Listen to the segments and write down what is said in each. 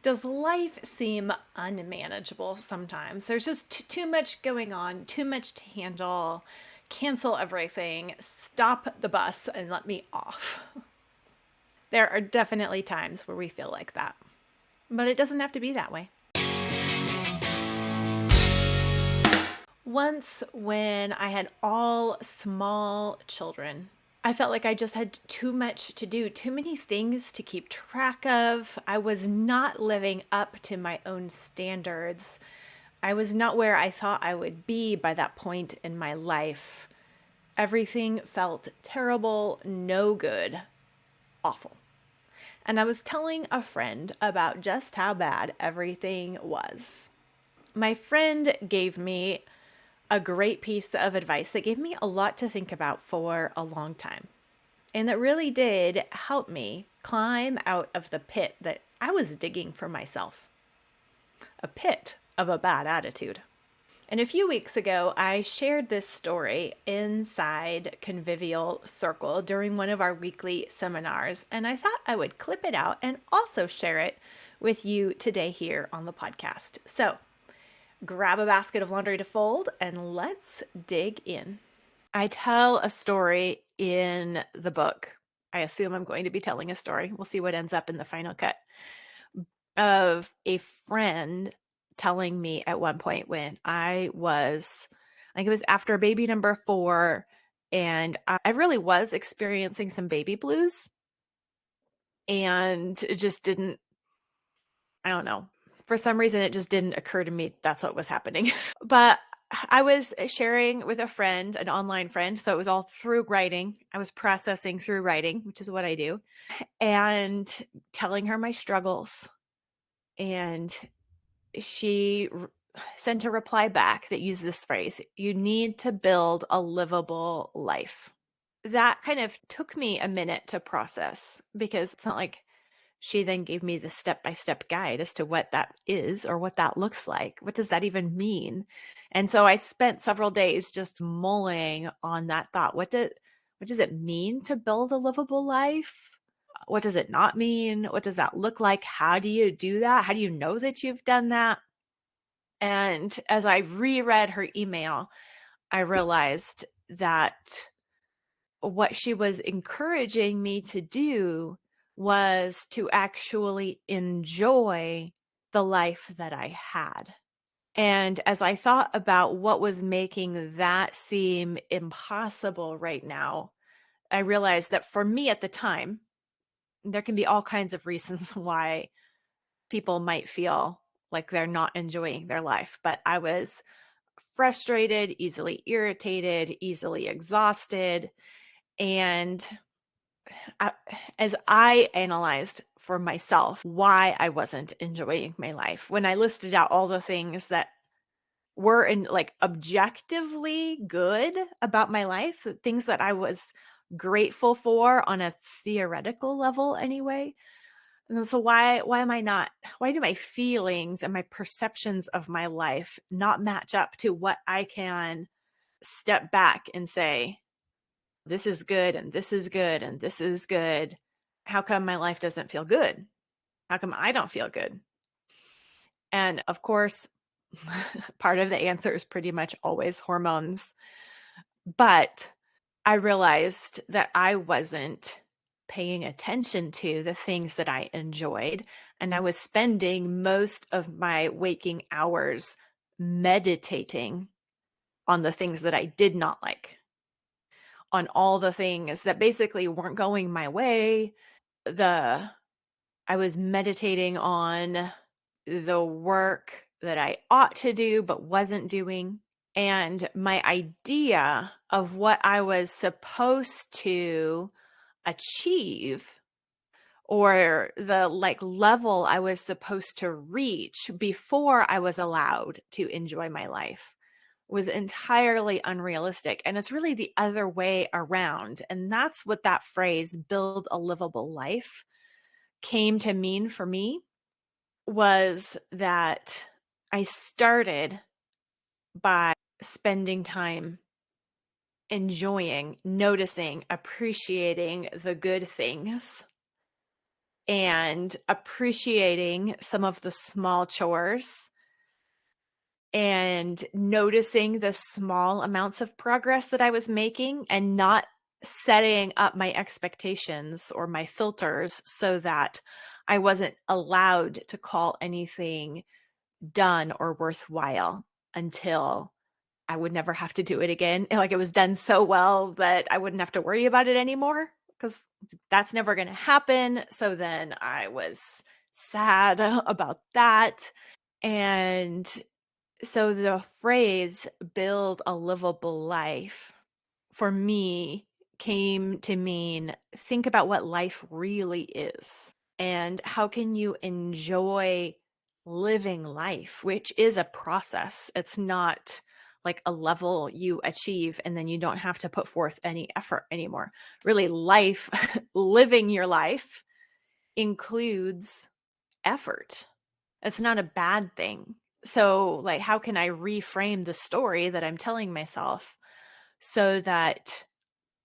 Does life seem unmanageable sometimes? There's just too much going on, too much to handle. Cancel everything, stop the bus, and let me off. There are definitely times where we feel like that, but it doesn't have to be that way. Once, when I had all small children, I felt like I just had too much to do, too many things to keep track of. I was not living up to my own standards. I was not where I thought I would be by that point in my life. Everything felt terrible, no good, awful. And I was telling a friend about just how bad everything was. My friend gave me a great piece of advice that gave me a lot to think about for a long time. And that really did help me climb out of the pit that I was digging for myself, a pit of a bad attitude. And a few weeks ago, I shared this story inside Convivial Circle during one of our weekly seminars, and I thought I would clip it out and also share it with you today here on the podcast. So grab a basket of laundry to fold and let's dig in. I tell a story in the book. I assume I'm going to be telling a story. We'll see what ends up in the final cut, of a friend telling me at one point when I think it was after baby number 4, and I really was experiencing some baby blues, and it just didn't, I don't know, for some reason it just didn't occur to me that's what was happening. But I was sharing with a friend, an online friend, so it was all through writing. I was processing through writing, which is what I do, and telling her my struggles. And she sent a reply back that used this phrase: "You need to build a livable life." That kind of took me a minute to process, because it's not like she then gave me the step-by-step guide as to what that is or what that looks like. What does that even mean? And so I spent several days just mulling on that thought. What does it mean to build a livable life? What does it not mean? What does that look like? How do you do that? How do you know that you've done that? And as I reread her email, I realized that what she was encouraging me to do was to actually enjoy the life that I had. And as I thought about what was making that seem impossible right now, I realized that for me at the time, there can be all kinds of reasons why people might feel like they're not enjoying their life. But I was frustrated, easily irritated, easily exhausted. And I, as I analyzed for myself why I wasn't enjoying my life, when I listed out all the things that were in like objectively good about my life, things that I was grateful for on a theoretical level anyway. And so why do my feelings and my perceptions of my life not match up to what I can step back and say, this is good and this is good and this is good? How come my life doesn't feel good? How come I don't feel good? And of course, part of the answer is pretty much always hormones. But I realized that I wasn't paying attention to the things that I enjoyed. And I was spending most of my waking hours meditating on the things that I did not like, on all the things that basically weren't going my way. I was meditating on the work that I ought to do but wasn't doing. And my idea of what I was supposed to achieve, or the level I was supposed to reach before I was allowed to enjoy my life, was entirely unrealistic. And it's really the other way around. And that's what that phrase, build a livable life, came to mean for me, was that I started by spending time enjoying, noticing, appreciating the good things, and appreciating some of the small chores and noticing the small amounts of progress that I was making and not setting up my expectations or my filters so that I wasn't allowed to call anything done or worthwhile until I would never have to do it again. Like it was done so well that I wouldn't have to worry about it anymore because that's never going to happen. So then I was sad about that. And so the phrase build a livable life for me came to mean think about what life really is and how can you enjoy living life, which is a process. It's not like a level you achieve and then you don't have to put forth any effort anymore. Really, life, living your life includes effort. It's not a bad thing. So, like, how can I reframe the story that I'm telling myself so that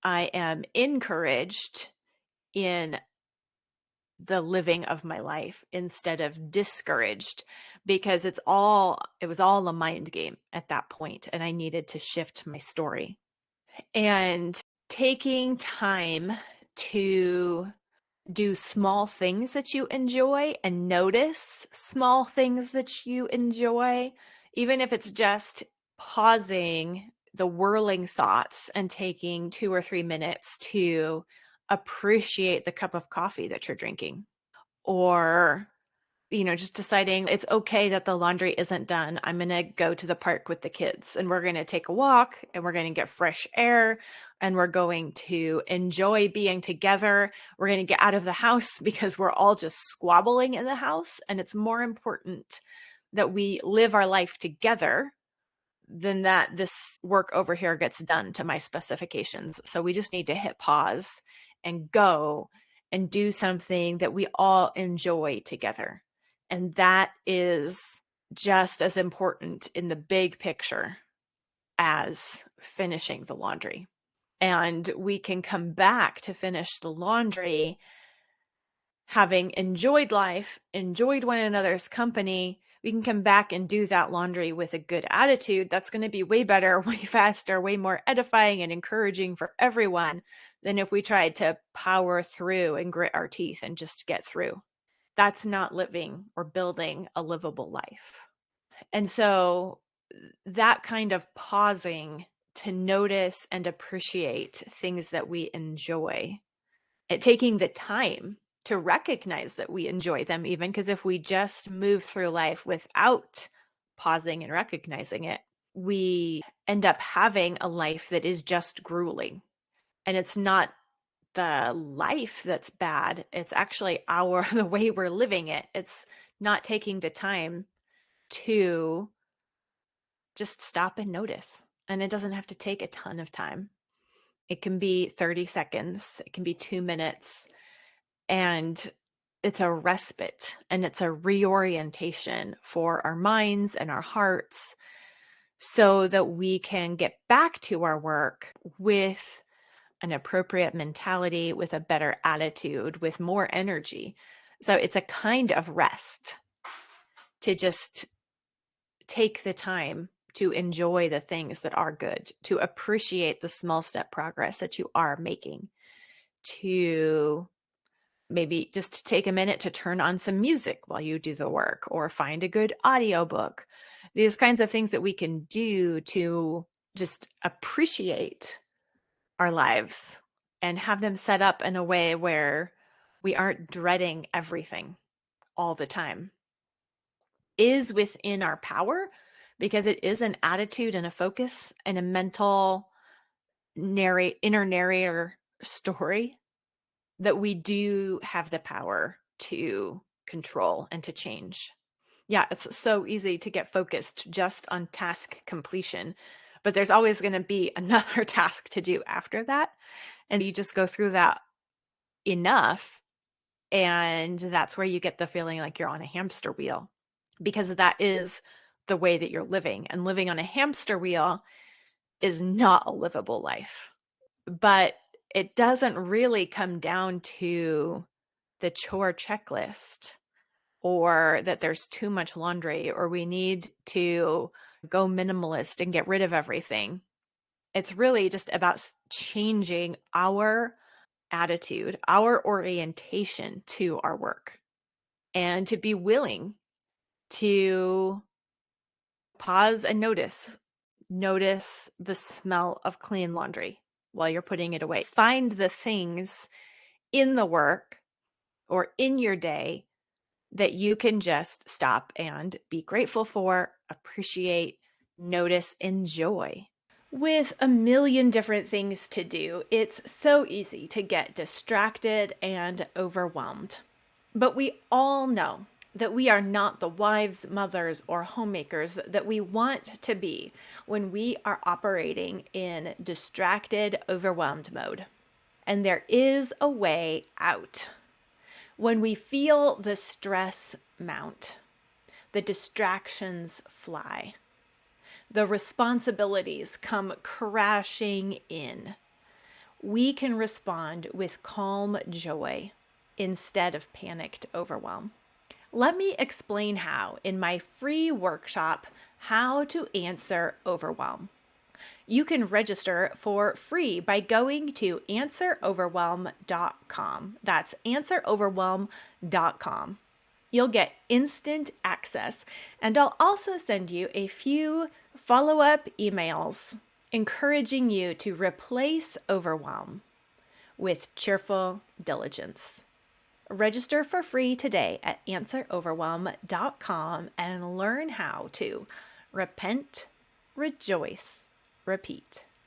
I am encouraged in the living of my life instead of discouraged because it was all a mind game at that point and I needed to shift my story. And taking time to do small things that you enjoy and notice small things that you enjoy, even if it's just pausing the whirling thoughts and taking 2 or 3 minutes to appreciate the cup of coffee that you're drinking. Or just deciding it's okay that the laundry isn't done. I'm going to go to the park with the kids and we're going to take a walk and we're going to get fresh air and we're going to enjoy being together. We're going to get out of the house because we're all just squabbling in the house. And it's more important that we live our life together than that this work over here gets done to my specifications. So we just need to hit pause and go and do something that we all enjoy together. And that is just as important in the big picture as finishing the laundry. And we can come back to finish the laundry having enjoyed life, enjoyed one another's company. We can come back and do that laundry with a good attitude. That's going to be way better, way faster, way more edifying and encouraging for everyone than if we tried to power through and grit our teeth and just get through. That's not living or building a livable life. And so that kind of pausing to notice and appreciate things that we enjoy, and taking the time to recognize that we enjoy them, even because if we just move through life without pausing and recognizing it, we end up having a life that is just grueling. And it's not the life that's bad. It's actually the way we're living it. It's not taking the time to just stop and notice. And it doesn't have to take a ton of time. It can be 30 seconds, it can be 2 minutes, and it's a respite and it's a reorientation for our minds and our hearts so that we can get back to our work with an appropriate mentality, with a better attitude, with more energy. So it's a kind of rest to just take the time to enjoy the things that are good, to appreciate the small step progress that you are making, to maybe just take a minute to turn on some music while you do the work or find a good audiobook. These kinds of things that we can do to just appreciate our lives and have them set up in a way where we aren't dreading everything all the time is within our power because it is an attitude and a focus and a mental inner narrator story that we do have the power to control and to change. Yeah, it's so easy to get focused just on task completion, but there's always going to be another task to do after that. And you just go through that enough, and that's where you get the feeling like you're on a hamster wheel because that is the way that you're living. And living on a hamster wheel is not a livable life. But it doesn't really come down to the chore checklist or that there's too much laundry or we need to go minimalist and get rid of everything. It's really just about changing our attitude, our orientation to our work, and to be willing to pause and notice. Notice the smell of clean laundry while you're putting it away. Find the things in the work or in your day that you can just stop and be grateful for, appreciate, notice, enjoy. With a million different things to do, it's so easy to get distracted and overwhelmed. But we all know that we are not the wives, mothers, or homemakers that we want to be when we are operating in distracted, overwhelmed mode. And there is a way out. When we feel the stress mount, the distractions fly, the responsibilities come crashing in, we can respond with calm joy instead of panicked overwhelm. Let me explain how in my free workshop, How to Answer Overwhelm. You can register for free by going to answeroverwhelm.com. That's answeroverwhelm.com. You'll get instant access, and I'll also send you a few follow-up emails encouraging you to replace overwhelm with cheerful diligence. Register for free today at answeroverwhelm.com and learn how to repent, rejoice, repeat.